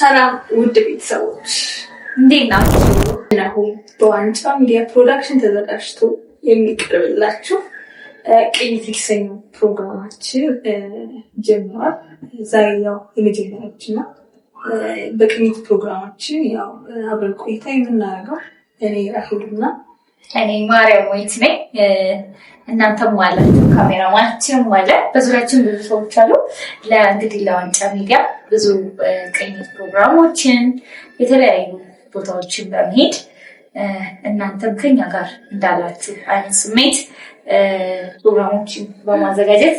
ሰላም ውድ ቤተሰቦች እንዴት ናችሁ? ነው በዋንጫ ሚዲያ ፕሮዳክሽን ተዘጋጅቶ የሚቀርብላችሁ ቅኝት የተሰኘ ፕሮግራማችን ጀምሯል። ዛሬ ያው የመጀመሪያችን ነው። በቅኝት ፕሮግራማችን ያው አብረን ቆይታ የምናደርገው እኔ ራሄልና እኔ ማርያም ወይት ነኝ። እናንተም አላችሁ፣ ካሜራማናችንም አለ፣ በዙሪያችን ብዙ ሰዎች አሉ። ለእንግዲህ ለዋንጫ ሚዲያ ብዙ ቅኝት ፕሮግራሞችን የተለያዩ ቦታዎችን በመሄድ እናንተም ከኛ ጋር እንዳላችሁ አይነት ስሜት ፕሮግራሞችን በማዘጋጀት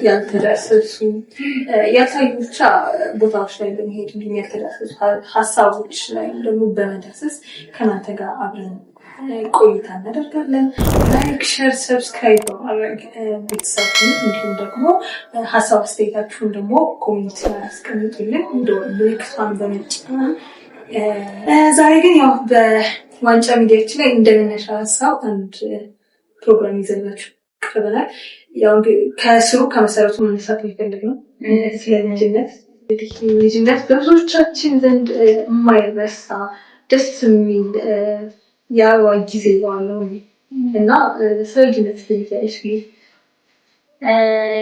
ያልተዳሰሱ ያልታዩ ብቻ ቦታዎች ላይ በመሄድ እንዲሁም ያልተዳሰሱ ሀሳቦች ላይ ደግሞ በመዳሰስ ከእናንተ ጋር አብረን ቆይታ እናደርጋለን። ላይክ፣ ሸር፣ ሰብስክራይብ በማድረግ ቤተሰቡን እንዲሁም ደግሞ ሀሳብ አስተያየታችሁን ደግሞ ኮሜንት ላይ ያስቀምጡልን ምልክቷን በመጫን ዛሬ ግን ያው በዋንጫ ሚዲያችን ላይ እንደመነሻ ሀሳብ አንድ ፕሮግራም ይዘላችሁ ቀርበናል። ያው ከስሩ ከመሰረቱ መነሳት የሚፈልግ ነው። ስለ ልጅነት በብዙዎቻችን ዘንድ የማይረሳ ደስ የሚል የአበባ ጊዜ ዋለው እና ስለ ልጅነት ልጅ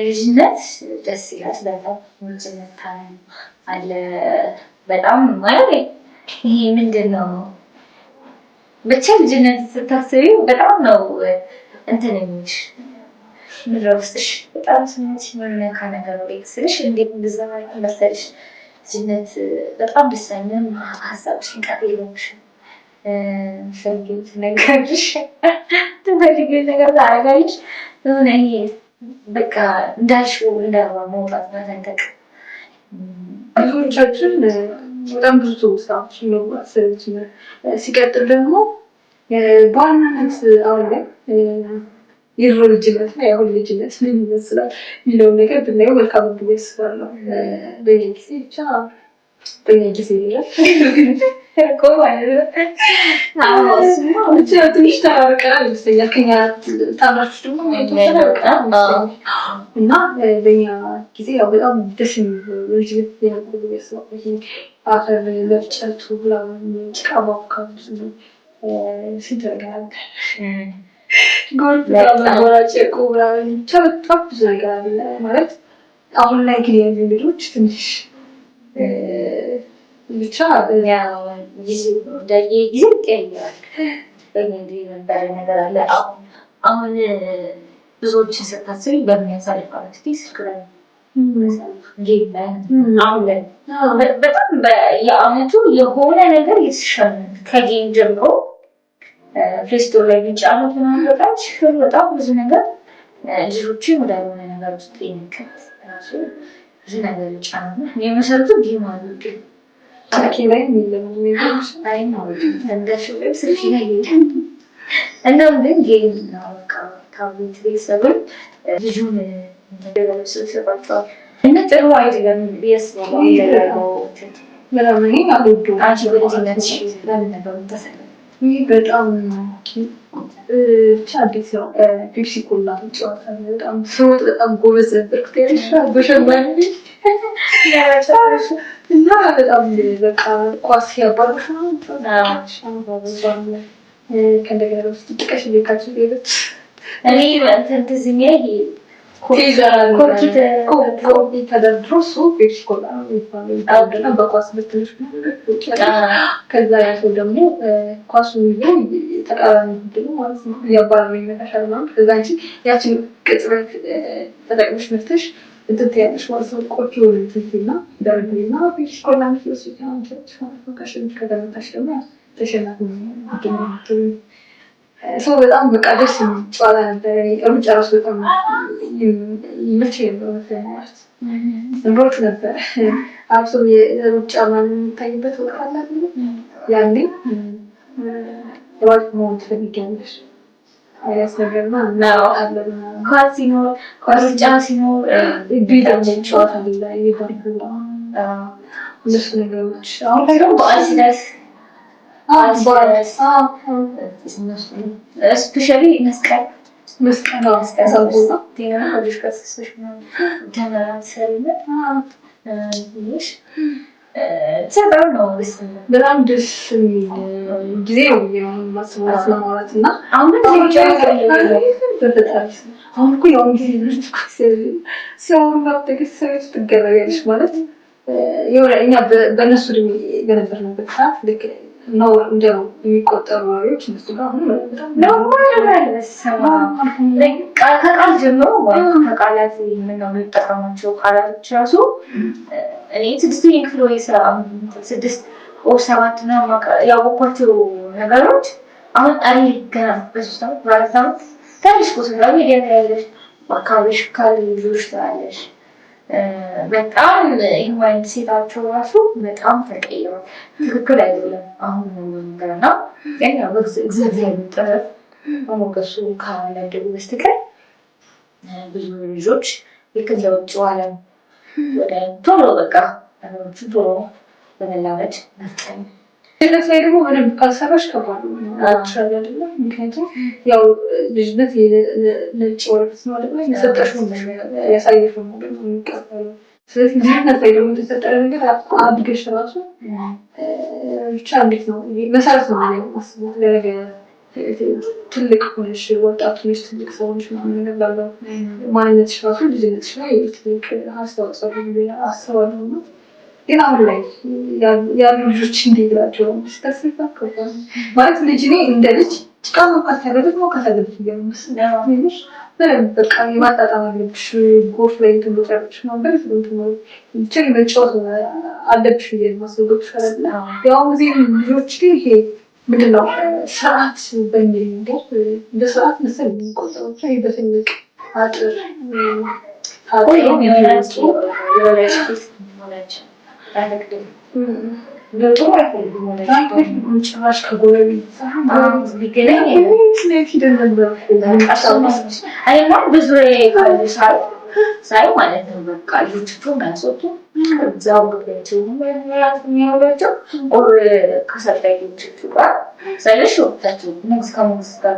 ልጅነት ደስ ይላል። በጣም ልጅነት አለ በጣም ማለት ይሄ ምንድን ነው ብቻ ልጅነት ስታስቢው በጣም ነው እንትን የሚልሽ ምድረ ውስጥሽ በጣም ስሜት የሚነካ ነገር ነው። ስልሽ እንዴት እንደዛ መሰለሽ ልጅነት በጣም ደስ የሚል ሀሳብሽ እንቃት የለምሽም። ፈልጌት ነገርሽ ትፈልጊው ነገር ታደርጋለሽ። የሆነ ይሄ በቃ እንዳልሽው እንዳልባ መውጣት መተንቀቅ ብዙዎቻችን በጣም ብዙ ሰዎች ይኖራል። ሲቀጥል ደግሞ በዋናነት አሁን ላይ የድሮ ልጅነት እና የአሁን ልጅነት ምን ይመስላል የሚለውን ነገር ብናየው መልካም ብዬ አስባለሁ። በየጊዜ ብቻ በየጊዜ እኮ ማለት ነው ብቻ ትንሽ ተራርቀናል ይመስለኛል። ከኛ ታምራችሁ ደግሞ ተራርቀናል እና በኛ ጊዜ ያው በጣም ደስ የሚል ልጅነት የነበሩ ቤተሰቦች አፈር መፍጨቱ ጭቃ ማቡካቱ ስንት ነገር አለ። ጎርፍ መቦራጨቁ ብቻ በጣም ብዙ ነገር አለ ማለት። አሁን ላይ ግን ያሉ ልጆች ትንሽ ብቻ ጊዜ ይቀያል። በእንግዲህ የነበረ ነገር አለ። አሁን ብዙዎችን ስታስቢ በሚያሳልፋት ስልክ ላይ አሁን ላይ በጣም የአመቱ የሆነ ነገር የተሻለ ከጌም ጀምሮ ፕሌስቶር ላይ የሚጫኑት በጣም ብዙ ነገር ልጆችን ወደ የሆነ ነገር ውስጥ የሚከት ብዙ ነገር ይጫናሉ። የመሰረቱ ጌም አሉ ስልኬ ላይ ስልኬ ላይ እንደውም ግን ጌም ነው ታብሌት ቤተሰብን ልጁን ስባቸዋል እና ጥሩ አይደለም ያስባለው አንቺ በልጅነትሽ ለምን ነበር የምታሳልፊው? በጣም ብቻ አዲስ ነው። ፔፕሲ ኮላ ጨዋታ በጣም ስሮጥ በጣም ጎበዝ ነበርኩ። በሸማኔ እና በጣም በቃ ኳስ ያባሉሽ ነው ከእንደገና ውስጥ ጥቀሽ ቤካቸው ሌሎች እኔ ትዝ የሚለኝ ተደርድሮ እሱ ፔፕሲ ኮላ ነው የሚባለው በኳስ ምትልሽ ከዛ ያሰው ደግሞ ኳሱ ይዘው ተቃራኒ ብድሉ ማለት ነው ያባረሩ ይመታሻል ማለት ከዛ አንቺ ያችን ቅጽበት ተጠቅመሽ መፍተሽ እንትን ትያለሽ ማለት ነው። ቆርኪ ወደ ትንትና ደርድሪና ፔፕሲ ኮላ ምትልሽ ከተመታሽ ደግሞ ተሸናፊ ነው። ሰው በጣም በቃ ደስ የሚል ጨዋታ ነበር። ሩጫ ራሱ በጣም ይመቸኝ ነበር ማለት ሮጥ ነበር። አብሶ የሩጫ ምናምን የሚታይበት ወቅት አለ አይደል? ያኔ ሯጭ መሆን ትፈልጊያለሽ አይነት ነገር ነው አለ ኳስ ሲኖር ሩጫ ሲኖር ቤታችን ጨዋታ ላይ ይባላል። እነሱ ነገሮች አሁን ላይ ደግሞ በዓል ሲደርስ ስፔሻሊ መስቀል በጣም ደስ የሚል ጊዜ ነው ማስባት ለማውራት እና አሁን እኮ ያው ሲያወሩ ቤተሰቦች ትገረቢያለሽ ማለት እኛ በእነሱ እድሜ በነበርንበት ሰዓት ልክ ነው እንደው የሚቆጠሩ ወሬዎች እነሱ ጋር ከቃል ጀምሮ ከቃላት የምንጠቀማቸው ቃላቶች ራሱ እኔ 6ኛ ክፍል ወይ 7 ያወኳቸው ነገሮች አሁን ገና በ3 ዓመት በ4 ዓመት ትንሽ ቁስላ ያለሽ አካባቢሽ ካሉ ልጆች ትላለሽ። በጣም ኢንቫይን ሴታቸው ራሱ በጣም ተቀይሯል። ትክክል አይደለም አሁን ነገርና ገና እግዚአብሔር ጥረት በሞገሱ ካላደጉ በስተቀር ብዙ ልጆች ልክ እንደ ውጭው ዓለም ወደ ቶሎ በቃ ነገሮችን ቶሎ በመላመድ መፍጠን ላይ ደግሞ በደንብ ካልሰራሽ ከባድ ነው አይደለም። ምክንያቱም ያው ልጅነት ነጭ ወረቀት ነው አይደለ? የሰጠሽውን ያሳየሽው ነገር ነው የሚቀበለው። ስለዚህ ልጅነት ላይ ደግሞ የተሰጠረ ነገር አድገሽ ራሱ ብቻ እንዴት ነው መሰረት ነው ማስበው ለነገ ትልቅ ሆነሽ ወጣት ሆነሽ ትልቅ ሰዎች ምናምን ነገር ባለው ማንነትሽ ራሱ ልጅነትሽ ላይ ትልቅ አስተዋጽኦ አስባለሁ ነው። ግን አሁን ላይ ያሉ ልጆች እንዴት ናቸው? ማለት ልጅ እኔ እንደ ልጅ ጭቃ መውቃት ያለ ደግሞ ከታለች ገመስለሽ በደንብ በቃ የማጣጣም አለብሽ። ጎፍ ላይ ትንጫለች ነበር ብቻ መጫወት አለብሽ ብዬ ማስወገብ ይሻላል። ያው ጊዜ ልጆች ይሄ ምንድነው ስርዓት በሚል ነገር እንደ ስርዓት መሰል የሚቆጠሩ በትልቅ አጥር ጭራሽ ከጎረቤት ብዙ ሳይ ማለት ነው። በቃ ልጆቹን ያስወጡ እዛው ግቢያቸው የሚያውሏቸው ከሰጣይ ልጆቹ ጋር ሳይለሽ ወቅታቸው ሙዝ ከሙዝ ጋር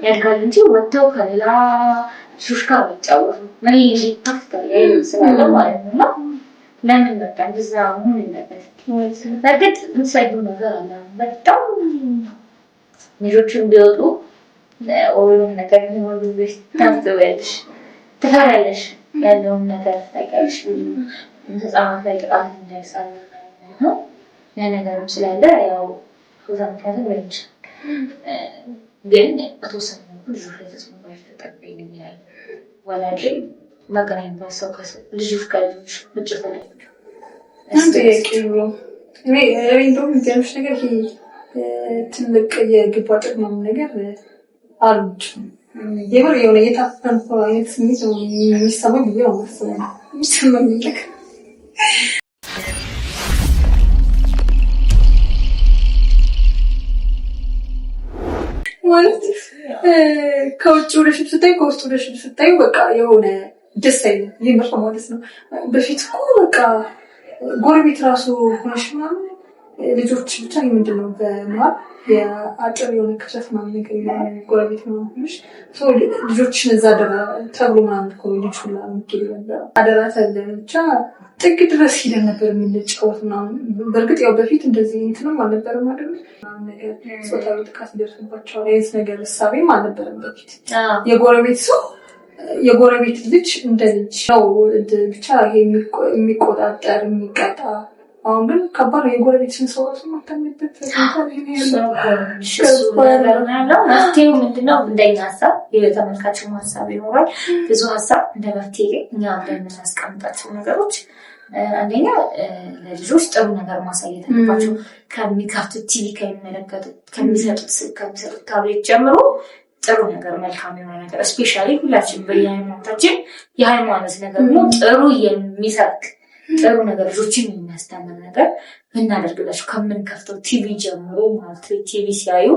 ያድጋል እንጂ ወጥተው ከሌላ ልጆች ጋር የሚጫወቱ ምን ይታፍታል ስላለ ማለት ነው። እና ለምን በቃ እንደዛ ምን ነበር በእርግጥ እንሳይዱ ነገር አለ። በጣም ልጆቹን ቢወጡ ሁሉም ነገር ሊሆኑ ታስበያለሽ፣ ትፈሪያለሽ። ያለውን ነገር ታውቂያለሽ። ህፃናት ላይ ጥቃት እንዳይሳል ነው ያ ነገርም ስላለ ያው ከዛ ምክንያቱም ልጅ ግን በተወሰነ ልጆች ላይ ተጽዕኖ ባይፈጠርብኝ ይላል ወላጅ መገናኘት ሰው ልጆች ከልጆች ውጭ ተለያዩ እንደውም የሚገርምሽ ነገር ትልቅ የግብ አጥር ምናምን ነገር አሉት። የምር የሆነ የታፈንኩ አይነት ስሜት ነው የሚሰማኝ ብዬ ነው የሚሰማኝ ነገር ማለት ከውጭ ወደፊት ስታይ ከውስጥ ወደፊት ስታይ በቃ የሆነ ደስ አይልም። ይምር ማለት ነው። በፊት እኮ በቃ ጎረቤት ራሱ ሆነሽ ምናምን ልጆች ብቻ ምንድን ነው በመሀል የአጥር የሆነ ክፍተት ምናምን ነገር ጎረቤት ምናምን ሆነሽ ልጆችን እዛ አደራ ተብሎ ምናምን እኮ ልጅ ሁላ የምትሄድ ነበር። አደራ ተብለን ብቻ ጥግ ድረስ ሂደን ነበር የምንጫወት ምናምን። በእርግጥ ያው በፊት እንደዚህ እንትንም አልነበረም አይደል? ጾታዊ ጥቃት ይደርስባቸዋል አይነት ነገር እሳቤም አልነበረም በፊት። የጎረቤት ልጅ እንደ ልጅ ነው ብቻ ይሄ የሚቆጣጠር የሚቀጣ። አሁን ግን ከባድ የጎረቤትን ሰው ራሱ ማታምንበት መፍትሄው ምንድነው? እንደኛ ሀሳብ የተመልካችን ሀሳብ ይኖራል። ብዙ ሀሳብ እንደ መፍትሄ እኛ እንደምናስቀምጣቸው ነገሮች አንደኛ ለልጆች ጥሩ ነገር ማሳየት አለባቸው። ከሚከፍቱት ቲቪ ከሚመለከቱት ከሚሰጡት ታብሌት ጀምሮ ጥሩ ነገር መልካም የሆነ ነገር እስፔሻሊ ሁላችን በየሃይማኖታችን የሃይማኖት ነገር ነው ጥሩ የሚሰብክ ጥሩ ነገር ልጆችን የሚያስተምር ነገር ብናደርግላቸው ከምንከፍተው ቲቪ ጀምሮ ማለት ቲቪ ሲያዩ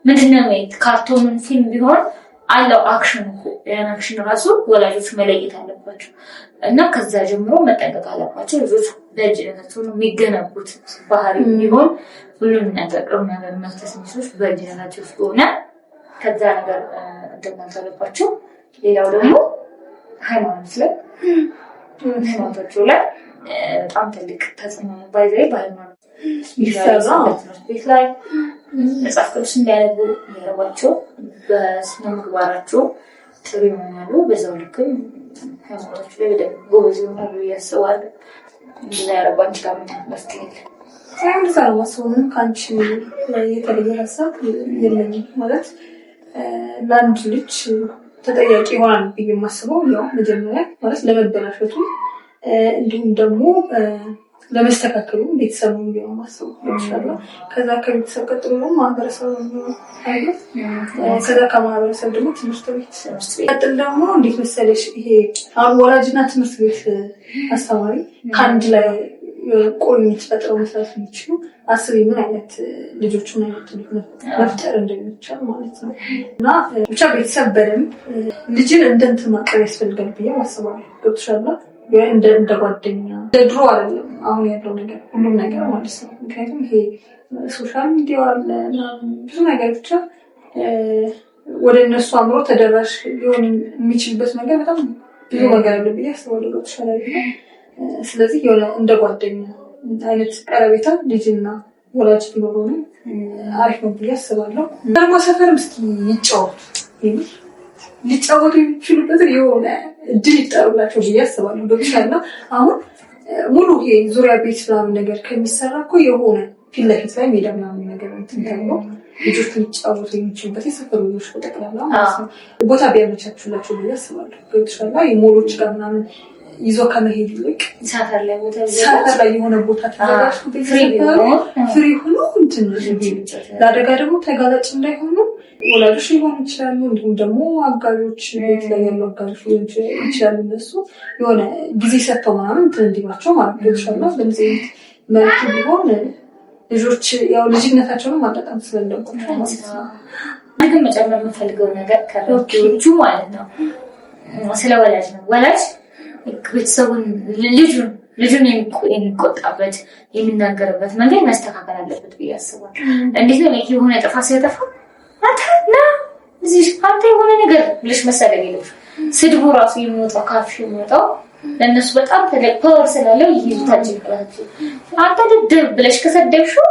ምንድነው ማየት ካርቶንን ፊልም ቢሆን አለው አክሽን እኮ ያን አክሽን ራሱ ወላጆች መለየት አለባቸው እና ከዛ ጀምሮ መጠንቀቅ አለባቸው። ልጆች በእጅነታቸው የሚገነቡት ባህሪ ቢሆን ሁሉም ነገር ጥሩ ነገር መፍተስ ሚሶች በእጅነታቸው ስለሆነ ከዛ ነገር እንደማለት አለባቸው። ሌላው ደግሞ ሃይማኖት ላይ ሃይማኖታቸው ላይ በጣም ትልቅ ተጽዕኖ ነው። ባይዘይ በሃይማኖት ትምህርት ቤት ላይ መጽሐፍ ቅዱስ እንዲያነቡ ያደረጓቸው በስነ ምግባራቸው ጥሩ ይሆናሉ። በዛው ልክም ሃይማኖቶች ላይ በደንብ ጎበዝ ይሆናሉ ያስባሉ። እንደዛ ያረባንች ጋር መፍትሄ ሳይሆን ሳይወስኑም ከአንቺ የተለየ ሀሳብ የለኝም ማለት ለአንድ ልጅ ተጠያቂ ይሆናል ብዬ የማስበው ያው መጀመሪያ ማለት ለመበላሸቱ እንዲሁም ደግሞ ለመስተካከሉ ቤተሰቡ ነው ማሰብ ይችላል። ከዛ ከቤተሰብ ቀጥሎ ደግሞ ማህበረሰቡ ነው አይደል? ከዛ ከማህበረሰብ ደግሞ ትምህርት ቤት ቀጥሎ ደግሞ እንዴት መሰለሽ ይሄ ወላጅና ትምህርት ቤት አስተማሪ ከአንድ ላይ ቆይት ፈጥረው መስራት የሚችሉ አስቢ ምን አይነት ልጆችን አይነት መፍጠር እንደሚቻል ማለት ነው። እና ብቻ ቤተሰብ በደንብ ልጅን እንደንትን ማቅረብ ያስፈልጋል ብዬ አስባለሁ። ገብቶሻል? እንደ ጓደኛ ድሮ አይደለም አሁን ያለው ነገር ሁሉም ነገር ማለት ነው። ምክንያቱም ይሄ ሶሻል ሚዲያ አለ ብዙ ነገር ብቻ ወደ እነሱ አምሮ ተደራሽ ሊሆን የሚችልበት ነገር በጣም ብዙ ነገር አለ ብዬ አስባለሁ። ገብቶሻል? ስለዚህ የሆነ እንደ ጓደኛ አይነት ቀረቤታ ልጅና ወላጅ ቢኖረው አሪፍ ነው ብዬ አስባለሁ። ደግሞ ሰፈርም እስኪ ሊጫወቱ የሚችሉበት የሆነ እድል ይጠሩላቸው ብዬ አስባለሁ። በብሻና አሁን ሙሉ ይሄ ዙሪያ ቤት ምናምን ነገር ከሚሰራ እኮ የሆነ ፊት ለፊት ላይ ሜዳ ምናምን ነገር ተብሎ ልጆች ሊጫወቱ የሚችሉበት የሰፈሩ ልጆች በጠቅላላ ማለት ነው ቦታ ቢያመቻቹላቸው ብዬ አስባለሁ። በብሻና የሞሎች ጋር ምናምን ይዞ ከመሄድ ይልቅ ሰፈር ላይ የሆነ ቦታ ተዘጋጅቶ ፍሪ ሆኖ እንትን ለአደጋ ደግሞ ተጋላጭ እንዳይሆኑ ወላጆች ሊሆኑ ይችላሉ። እንዲሁም ደግሞ አጋዦች ቤት ላይ ያሉ አጋዦች ሊሆኑ ይችላሉ። እነሱ የሆነ ጊዜ ሰጥተው ምናምን እንትን እንዲሏቸው ማለት ነው ይችላል። በዚህ መልክ ቢሆን ልጆች ያው ልጅነታቸውን ማጣጣም ስለሌለባቸው ማለት ነው። ግን መጨመር የምፈልገው ነገር ከረጆቹ ማለት ነው ስለ ወላጅ ነው። ወላጅ ቤተሰቡን ልጁን የሚቆጣበት የሚናገርበት መንገድ ማስተካከል አለበት ብዬ አስባለሁ። እንዴት ነው የሆነ ጥፋት ሲያጠፋ አንተ የሆነ ነገር ብለሽ መሰደግ የለብሽ። ስድቡ ራሱ የሚወጣው ካፍሽ የሚወጣው ለእነሱ በጣም ትልቅ ፓወር ስላለው ይይዙታል ጭንቅላታቸው። አንተ ድድብ ብለሽ ከሰደብሽው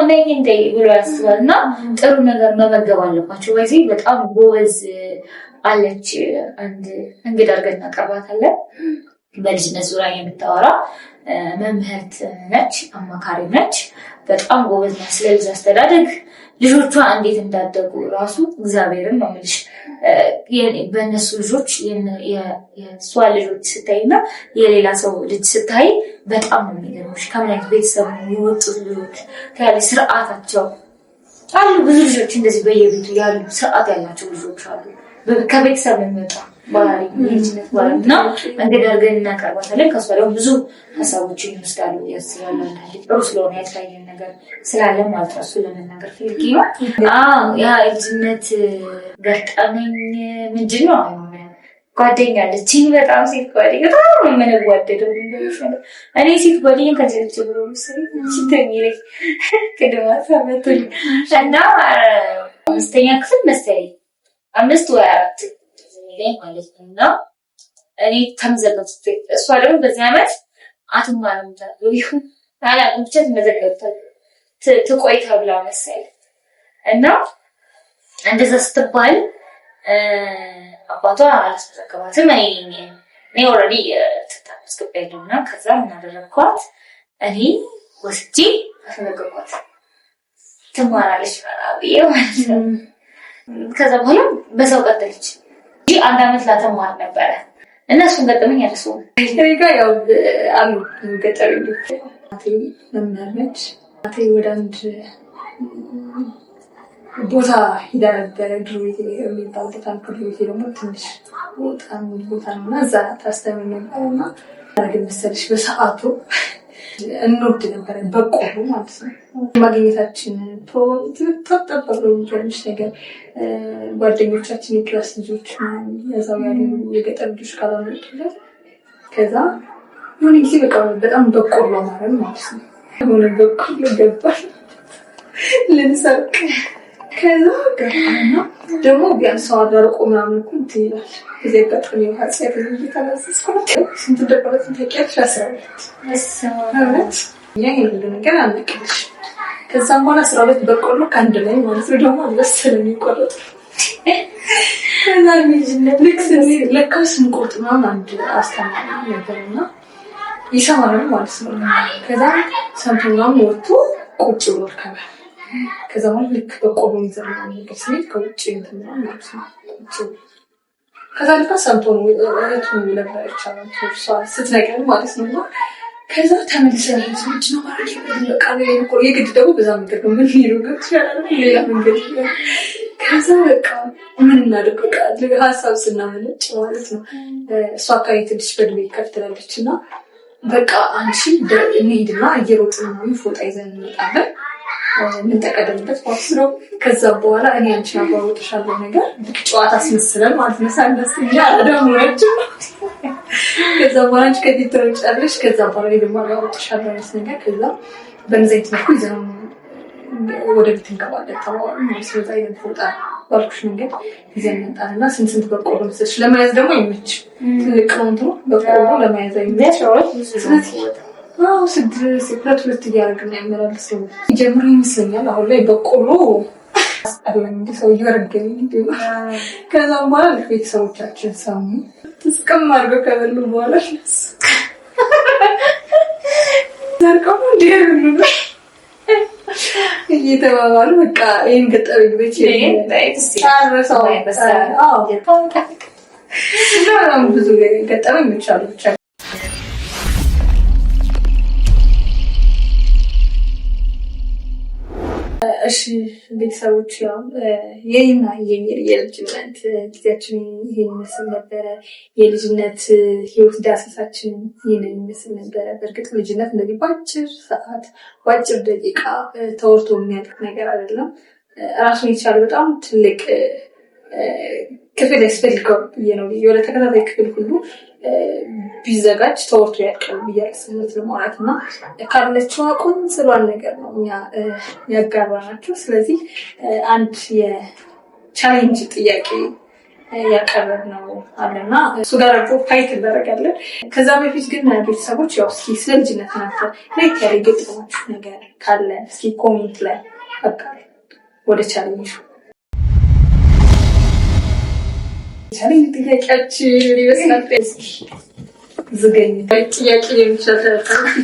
ነይ እንደ ብሎ ያስባል እና ጥሩ ነገር መመገብ አለባቸው። በዚህ በጣም ጎበዝ አለች አንድ እንግዳ አድርገን እናቀርባታለን። በልጅነት ዙሪያ የምታወራ መምህርት ነች፣ አማካሪ ነች። በጣም ጎበዝ ናት። ስለ ልጅ አስተዳደግ ልጆቿ እንዴት እንዳደጉ ራሱ እግዚአብሔርን ነው የምልሽ። በእነሱ ልጆች የእሷ ልጆች ስታይና የሌላ ሰው ልጅ ስታይ በጣም ነው የሚገርምሽ። ከምን አይነት ቤተሰብ ነው የወጡት ልጆች ያለ ስርዓታቸው አሉ። ብዙ ልጆች እንደዚህ በየቤቱ ያሉ ስርዓት ያላቸው ልጆች አሉ። ከቤተሰብ የሚወጣ ባህሪ ልጅነት ባህሪ እና እንግዲህ አድርገን እናቀርባታለን። ከእሷ ደግሞ ብዙ ሀሳቦችን ይወስዳሉ ያስባሉ። ጥሩ ስለሆነ ያልታየን ነገር ስላለ ማለት ነው። እሱ ለመናገር ፈልጌ ያ ልጅነት ገጠመኝ ምንድን ነው? ጓደኛ አለችኝ፣ በጣም ሴት ጓደኛ፣ በጣም የምንዋደደው እኔ ሴት ጓደኛ ከዚህ ጀምሮ ሲተሚለኝ ቅድማ ሰመቱል እና 5ኛ ክፍል መሰለኝ 5 ወይ 4 ላይ ማለት ነው። እና እኔ ተመዘገብኩ። እሷ ደግሞ በዚህ ዓመት አትማርም ተብሎ ይሁን አላውቅም ብቻ ተመዘገብኩ ትቆይ ተብላ መሰለኝ። እና እንደዛ ስትባል አባቷ አላስመዘገባትም። እኔ ኦልሬዲ ተታስገባለሁና ከዛ ምን አደረኳት? እኔ ወስጄ አስመዘገብኳት። ትማራለች ብዬ ማለት ነው። ከዛ በኋላ በዛው ቀጠለች። አንድ ዓመት ላተማር ነበረ እና እሱን ገጠመኝ ያደርሰው እኔጋ ያው አሉ ገጠመኝ መምህር ነች። ወደ አንድ ቦታ ሂዳ ነበረ። ድሮ የሚባል ቦታ ቤት ደግሞ ትንሽ በጣም ቦታ ነውና እዛ ታስተምር ነበርና አድርገን መሰለሽ በሰዓቱ እንወድ ነበረ በቆሎ ማለት ነው። ማግኘታችን ተጠበቅ ነው የሚገርምሽ ነገር ጓደኞቻችን የክላስ ልጆች ያዛው ያሉ የገጠር ልጆች ካላመጡለት ከዛ የሆነ ጊዜ በቃ በጣም በቆሎ ማረም ማለት ነው። የሆነ በቆሎ ገባል ልንሰርቅ ከዛ ገባና ደግሞ ቢያንስ ሰው አዳርቆ ምናምን እኮ እንትን ይላል። እዚህ አጋጣሚ ሀሳብ እየተናዘዝኩት ስንት ደቀበት ታውቂያለሽ? 12 ያ ሁሉ ነገር አለቅልሽ። ከዛም በኋላ 12 በቆሎ ከአንድ ላይ ማለት ነው ደግሞ አልበሰለም የሚቆረጥ ከዛ ልጅነት ለካስ እንቆርጥ ምናምን አንድ አስተማሪ ነበርና ይሰማል ማለት ነው። ከዛ ሰምቶ ምናምን ወጥቶ ቁጭ ብሎ ከበል ከዛ ማለት ልክ በቆሎ ይዘራል ነገር ሲል ከውጭ እንትን ማለት ነው። ከዛ ልክ ሰምቶ ነው እህቱ ነበር ይቻላል እሷ ስትነግረን ማለት ነው። ከዛ ተመልሰን ልጅ ነው ማለት ነው። በቃ ነው የግድ ደግሞ በዛ መንገድ ነው ምን ይሉ ግን ይችላል ሌላ መንገድ ከዛ በቃ ምን እናደርግ በቃ ሀሳብ ስናመነጭ ማለት ነው። እሷ አካባቢ ትንሽ በድሜ ከፍትላለች እና በቃ አንቺ እንሂድና እየሮጥን ነው ፎጣ ይዘን እንመጣለን የምንጠቀደምበት ኳስ ነው። ከዛ በኋላ እኔ አንቺን አባሮጥሻለሁ ነገር ጨዋታ አስመስለን ማለት ነው። ሳንደስተኛ አዳሙራችን ከዛ በኋላ አንቺ ከዚህ ትሮጫለሽ። ከዛ በኋላ ደግሞ አባሮጥሻለሁ ነገር ከዛ በንዘይት ነው ይዘን ወደ ቤት እንገባለን ተባባሉ። ስለዛ አይነት ፎጣ ባልኩሽ መንገድ ይዘን መጣንና ስንት በቆሎ መሰለሽ ለመያዝ ደግሞ ይመች ትልቅ ነው እንትኑ በቆሎ ለመያዝ ይመች ሁለት እያደረግን ያመላልሰው ጀምሮ ይመስለኛል። አሁን ላይ በቆሎ አስጠላኝ ሰው እየወረገኝ ከዛም በኋላ ቤተሰቦቻችን ሰሙ ተስቀም አድርገው ከበሉ በኋላ ዛርቀው እንዲያሉ እየተባባሉ በቃ ይህን ገጠር ግቤች ጨረሰው። ብዙ ገጠመኝ ይቻሉ ብቻ እሺ ቤተሰቦች ያው የኔና የልጅነት ጊዜያችን ይሄን ይመስል ነበረ። የልጅነት ህይወት ዳሰሳችን ይሄን ይመስል ነበረ። በእርግጥ ልጅነት እንደዚህ በአጭር ሰዓት በአጭር ደቂቃ ተወርቶ የሚያልቅ ነገር አይደለም። ራሱን የቻለ በጣም ትልቅ ክፍል ያስፈልገው ብዬ ነው የሆነ ተከታታይ ክፍል ሁሉ ቢዘጋጅ ተወርቶ ያልቃል ብዬ አስባለሁ ለማለት እና ካለችው ቆንጽሏን ነገር ነው እኛ ያጋራናችሁ። ስለዚህ አንድ የቻሌንጅ ጥያቄ ያቀረብነው አለና እሱ ጋር ፋይት እናደርጋለን። ከዛ በፊት ግን ቤተሰቦች ያው እስኪ ስለ ልጅነት ናቸው ለየት ያለ ገጠማችሁ ነገር ካለ እስኪ ኮሜንት ላይ አጋሩ። ወደ ቻሌንጁ ቻሌንጅ ጥያቄያችን ይመስላል። ዝገኝ ጥያቄ የሚችል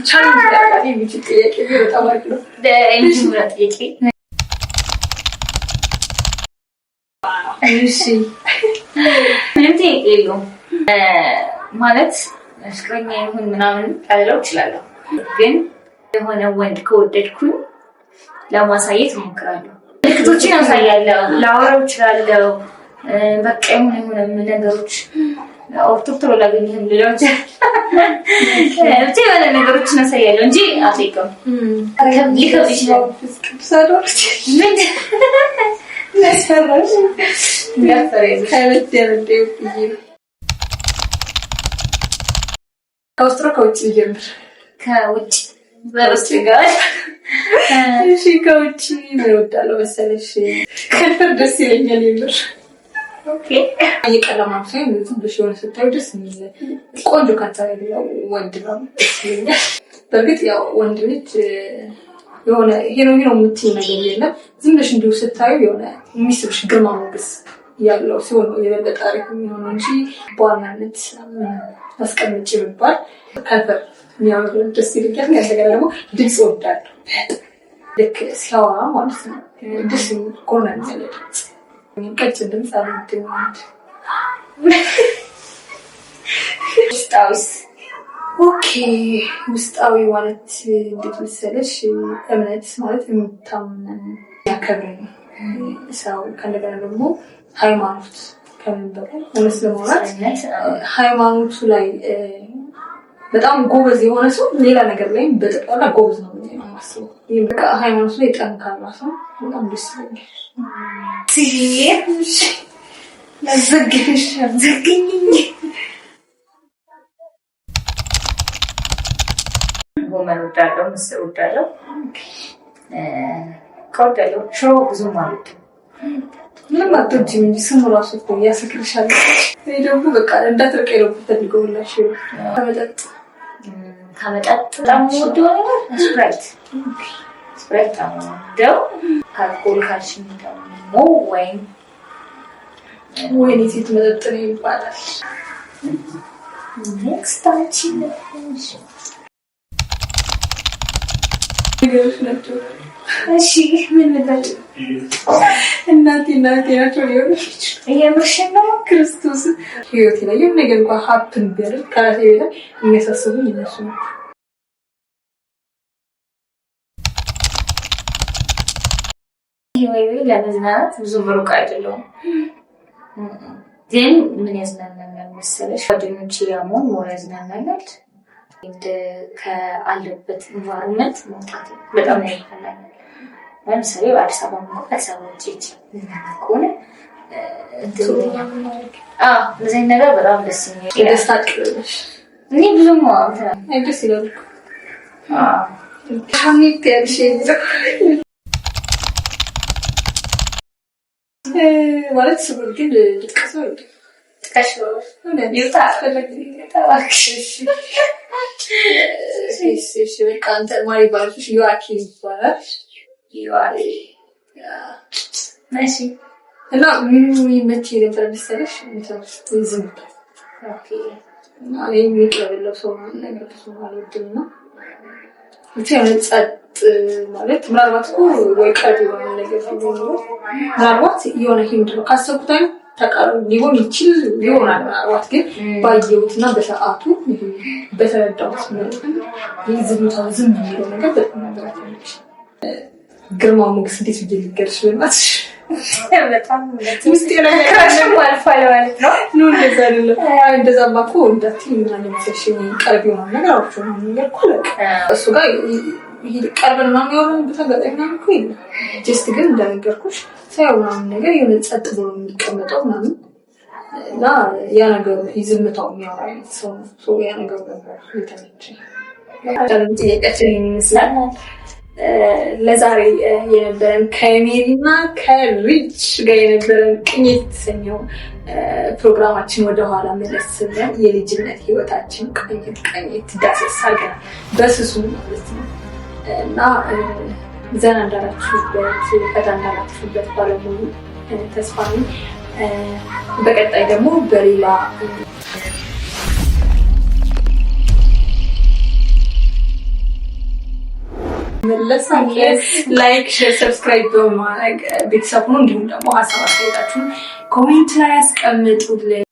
ቻሌንጅ ያደርጋል የሚችል ጥያቄ በጣም አሪፍ ነው። ለኢንጂነር ጥያቄ እሺ ምንም ጥያቄ የለውም ማለት ፍቅረኛ ይሁን ምናምን ታለው እችላለሁ፣ ግን የሆነ ወንድ ከወደድኩኝ ለማሳየት እሞክራለሁ። ምልክቶችን አሳያለሁ፣ ላወራው እችላለሁ። በቃ የሆነ ነገሮች ኦርቶፕትሮ ላገኝህም ልለውች ብቻ የሆነ ነገሮችን አሳያለሁ እንጂ አልጠይቅም። ሊከብድ ይችላል። ከውስጥ ነው ከውጭ ጀምር። ከውጭ በውስጥ ጋር እሺ። ከውጭ ምን እወዳለሁ መሰለሽ? ከንፈር ደስ ይለኛል የምር። ኦኬ የቀለማት ላይ ዝም ብለሽ የሆነ ስታዩ ደስ የሚል ቆንጆ ካንተር ያለው ወንድ ነው። በእርግጥ ያው ወንድ ልጅ የሆነ ይሄ ነው የምትይው ነገር የለም። ዝም ብለሽ እንዲሁ ስታዩ የሆነ የሚስብሽ ግርማ ሞገስ ያለው ሲሆን የበለጠ አሪፍ የሚሆነው እንጂ በዋናነት አስቀምጪ ብባል ከንፈር የሚያምር ደስ ይለኛል። ያንተገና ደግሞ ድምፅ እወዳለሁ ልክ ሲያወራ ማለት ነው። ደስ የሚል ኮርነር ያለ ድምፅ ቀጭን ድምፅ አልወድም። ውስጣዊስ? ኦኬ ውስጣዊ ማለት እንዴት መሰለሽ? እምነት ማለት የሚታመን ያከብር ሰው ከእንደገና ደግሞ ሃይማኖት ከምን በላይ እውነት ለማውራት ሃይማኖቱ ላይ በጣም ጎበዝ የሆነ ሰው ሌላ ነገር ላይ በጠቅላላ ጎበዝ ነው የማስበው። ይሄ በቃ ሃይማኖቱ ላይ ጠንካራ ሰው በጣም ደስ ይላል። ሲሪየስ ለዘግሽ ዘግኝ ጎመን ወዳለው ምስር ወዳለው ከወዳለው ሽሮ ብዙም አልወድም። ምንም አትወጂም እንጂ ስሙ ራሱ እኮ ያሰክርሻል። እኔ ደግሞ በቃ እንዳትርቀኝ ነው የምፈልገውላችሁ። ከመጠጥ በጣም የምወደው ነገር ስፕራይት በጣም ነው። ከአልኮል ካልሽኝ ደግሞ ወይን ሴት መጠጥ ነው ይባላል። ኔክስት አንቺ ነሽ። እሺ ምን ልበል? እናቴ ናቸው ሊሆንሽ የምርሽን ነው? ክርስቶስ ህይወቴ ላይ የሆነ ነገር እንኳን ሀፕን ቢያደርግ ከራሴ ቤት የሚያሳስቡኝ እነሱ ነው። ወይ ለመዝናናት ብዙ ሩቅ አይደለሁም፣ ግን ምን ያዝናናኛል መሰለሽ? ጓደኞቼ ያሞን ሞር ያዝናናኛል። ከአለበት ኢንቫይሮንመንት መውጣት በጣም ነው ያዝናናኛል። ለምሳሌ በአዲስ አበባ አዲስ አበባ ውጭ ከሆነ እንደዚህ ነገር በጣም ደስ የሚል ደስታ አቅልሽ እኔ ብዙም ደስ ይላል። ሻሚት ያልሽ ማለት ስብር ግን ልትቀሰው እና ምኑ ይመች ነበር መሰለሽ? ዝምታ የሚቀበለው ሰው ነገር ሰው አልወድም እና ብቻ ጸጥ ማለት ምናልባት እኮ ወይ ቀድ የሆነ ነገር ቢሆን ምናልባት የሆነ ሂምድ ነው ካሰብኩት ተቃራኒ ሊሆን ይችል ይሆናል። ምናልባት ግን ባየሁትና በሰዓቱ በተረዳሁት መልኩ ዝምታው ዝም የሚለው ነገር በጣም ነገራቶች ግርማ ሞገስ እንዴት ብዬ ልንገርሽ? በጣም ውስጤ ነገር አልፏል ማለት ነው። እንደዛ አይደለም። እንደዛማ እኮ እንዳትዪ ምናምን መሰለሽ ቀርብ የሆነ ነገር አውርቼ ነው ነገር እኮ እሱ ጋር ቀርበን ምናምን የሆነበት አጋጣሚ ምናምን እኮ የለም። ጀስት ግን እንደነገርኩሽ ሳይሆን ምናምን ነገር የሆነ ጸጥ ብሎ የሚቀመጠው ምናምን እና ያ ነገሩ ዝምታው የሚያወራ አይነት ሰው ነው። ያ ነገሩ ነበር የተመቸኝ። ጥያቄያችን ይመስላል። ለዛሬ የነበረን ከሜሪና ከሪች ጋር የነበረን ቅኝት የተሰኘው ፕሮግራማችን ወደኋላ መለስ ብለን የልጅነት ህይወታችን ቅኝት ዳሰሳ አድርገናል በስሱ ማለት ነው እና ዘና እንዳላችሁበት ፈታ እንዳላችሁበት ባለሙሉ ተስፋ ነኝ። በቀጣይ ደግሞ በሌላ መለሳለን። ላይክ፣ ሼር፣ ሰብስክራይብ በማድረግ ቤተሰብ ሁኑ። እንዲሁም ደግሞ ሀሳብ አስተያየታችሁን ኮሜንት ላይ ያስቀምጡልን።